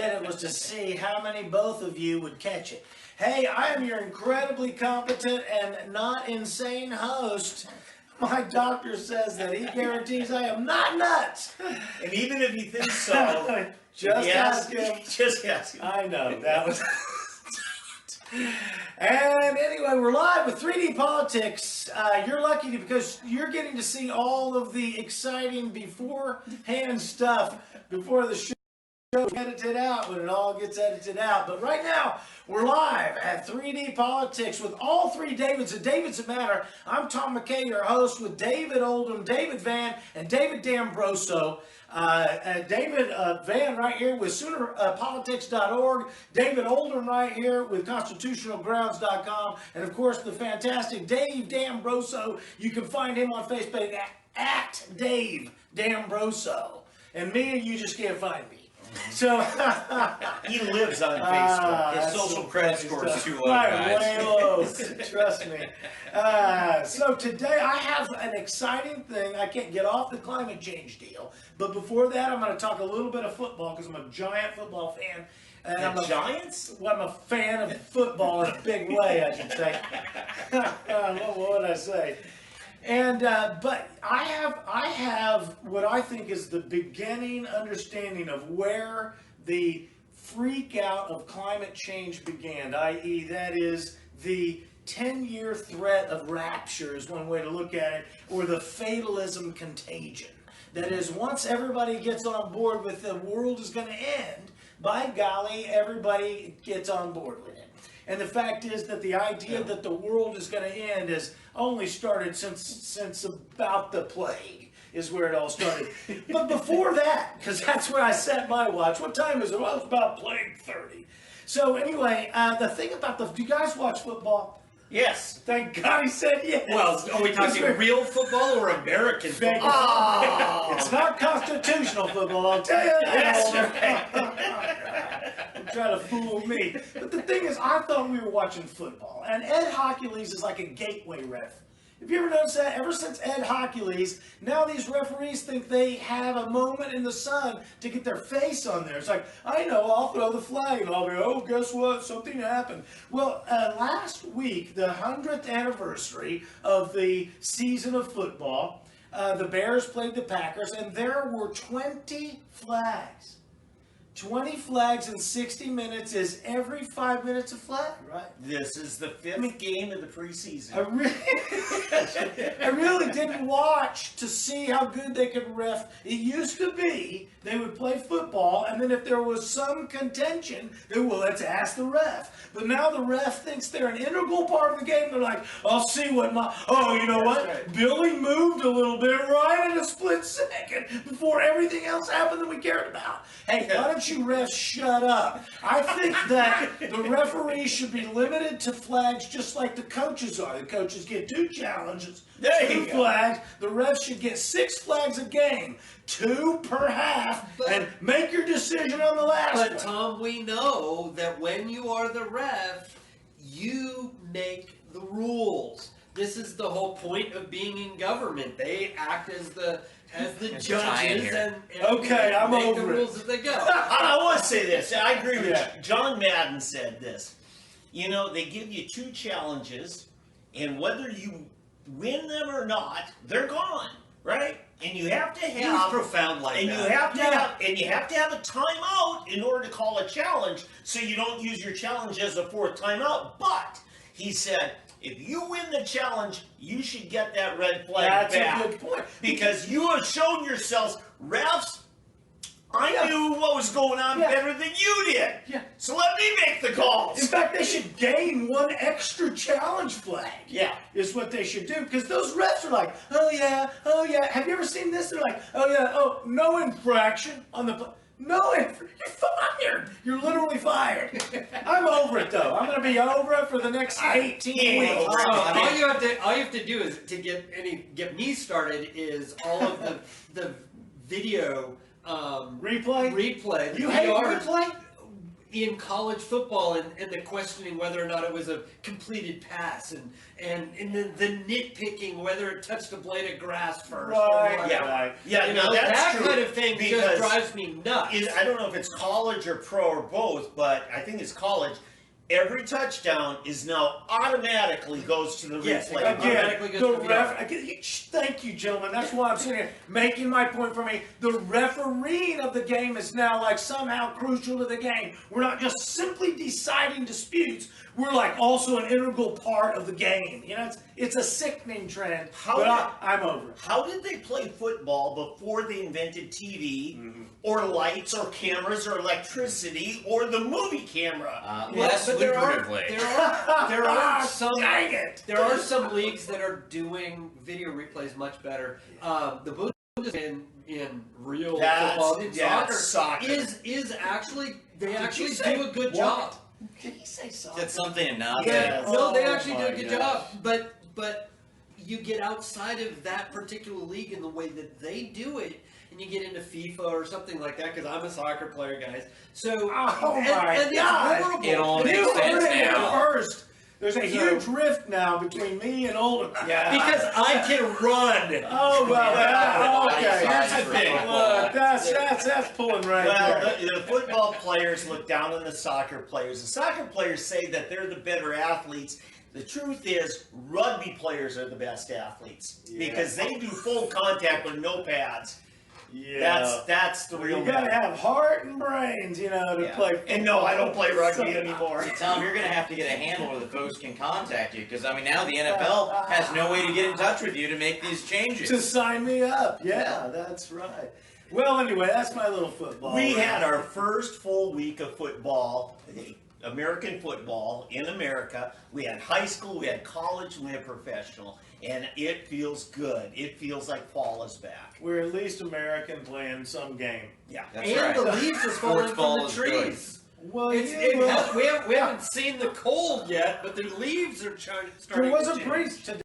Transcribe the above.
did it was to see how many both of you would catch it. Hey, I am your incredibly competent and not insane host. My doctor says that he guarantees I am not nuts. And even if you think so, just ask him. Just ask him. I know, that was... And anyway, we're live with 3D Politics. You're lucky because you're getting to see all of the exciting beforehand stuff before the show edited out when it all gets edited out. But right now, we're live at 3D Politics with all three Davids and Davids that matter. I'm Tom McKay, your host, with David Oldham, David Van, and David D'Ambroso. David Van right here with SoonerPolitics.org, David Oldham right here with ConstitutionalGrounds.com, and of course the fantastic Dave D'Ambroso. You can find him on Facebook at Dave D'Ambroso. And me, you just can't find me. So he lives on Facebook. His social credit score is too low, guys. Way low. Trust me. So today I have an exciting thing. I can't get off the climate change deal, but before that, I'm going to talk a little bit of football because I'm a giant football fan. And I'm a fan of football in a big way, I should say. What would I say? And but I have what I think is the beginning understanding of where the freak out of climate change began, i.e. that is the 10-year threat of rapture is one way to look at it, or the fatalism contagion. That is, once everybody gets on board with the world is going to end, by golly, everybody gets on board with it. And the fact is that the idea that the world is going to end has only started since about the plague is where it all started. But before that, because that's where I set my watch. What time is it? Well, it's about plague 30. So anyway, the thing about do you guys watch football? Yes. Thank God he said yes. Well, are we talking real football or American football? Oh, it's not constitutional football, I'll tell you that. That's right. Try to fool me. But the thing is, I thought we were watching football. And Ed Hockley's is like a gateway ref. Have you ever noticed that? Ever since Ed Hockley's, now these referees think they have a moment in the sun to get their face on there. It's like, I know, I'll throw the flag and I'll be, oh, guess what? Something happened. Well, last week, the 100th anniversary of the season of football, the Bears played the Packers, and there were 20 flags. 20 flags in 60 minutes is every 5 minutes a flag, right? This is the fifth game of the preseason. I really didn't watch to see how good they could ref. It used to be they would play football, and then if there was some contention, they well, let's ask the ref. But now the ref thinks they're an integral part of the game. They're like, I'll see what you know what? Right. Billy moved a little bit right in a split second before everything else happened that we cared about. Hey, why don't you refs shut up? I think that the referees should be limited to flags just like the coaches are. The coaches get 2 challenges, 2 flags. The refs should get 6 flags a game, 2 per half, and make your decision on the last one. But Tom, we know that when you are the ref, you make the rules. This is the whole point of being in government. They act as the judges and okay, I'm make over the rules as they go. I want to say this. I agree with you. John Madden said this. You know, they give you 2 challenges, and whether you win them or not, they're gone, right? And you have to have. He was profound like and that. You have to have a timeout in order to call a challenge, so you don't use your challenge as a 4th timeout. But he said, if you win the challenge, you should get that red flag back. That's a good point. Because you have shown yourselves, refs, I knew what was going on better than you did. Yeah. So let me make the calls. In fact, they should gain 1 extra challenge flag. Yeah. Is what they should do. Because those refs are like, oh yeah. Have you ever seen this? They're like, oh yeah, no infraction on the... No, you're fired. You're literally fired. I'm over it though. I'm going to be over it for the next 18 weeks. All you have to do is to get me started is all of the video replay. You hate replay? in college football and the questioning whether or not it was a completed pass and the nitpicking whether it touched a blade of grass first. Right. Or Yeah, yeah, you no, know, that's that true, kind of thing because just drives me nuts. I don't know if it's college or pro or both, but I think it's college. Every touchdown is now automatically goes to the Yes, replay. automatically Again, goes the to ref. Thank you, gentlemen. That's why I'm sitting here making my point for me. The refereeing of the game is now like somehow crucial to the game. We're not just simply deciding disputes. We're like also an integral part of the game. You know, it's a sickening trend. I'm over it. How did they play football before they invented TV or lights or cameras or electricity or the movie camera? Less but there are Dang it. there are some leagues that are doing video replays much better. The Bundesliga in real football, in soccer, is actually they actually do a good job. Did he say so? That's something and nothing. Yeah. No, they Oh actually do a my good gosh. job. But you get outside of that particular league in the way that they do it, and you get into FIFA or something like that. Because I'm a soccer player, guys. So Oh and my it's God. horrible. It all It's makes You sense heard it now. first. There's a huge rift now between me and Oldham. Yeah. because I can run. Oh well. Okay. Here's the thing. Look, that's pulling right Well, there. the football players look down on the soccer players. The soccer players say that they're the better athletes. The truth is, rugby players are the best athletes because they do full contact with no pads. Yeah. That's the real. You gotta have heart and brains, you know, to Yeah. play. And no, I don't play rugby anymore. Tom, you're going to have to get a handle where the folks can contact you because, I mean, now the NFL has no way to get in touch with you to make these changes. To sign me up. Yeah, that's right. Well, anyway, that's my little football. We had our first full week of football, American football in America. We had high school, we had college, we had professional, and it feels good. It feels like fall is back. We're at least American playing some game. Yeah. That's And right. the leaves are falling ball from the is good. trees. Well, We haven't seen the cold yet, but the leaves are starting there was to a change. breeze today.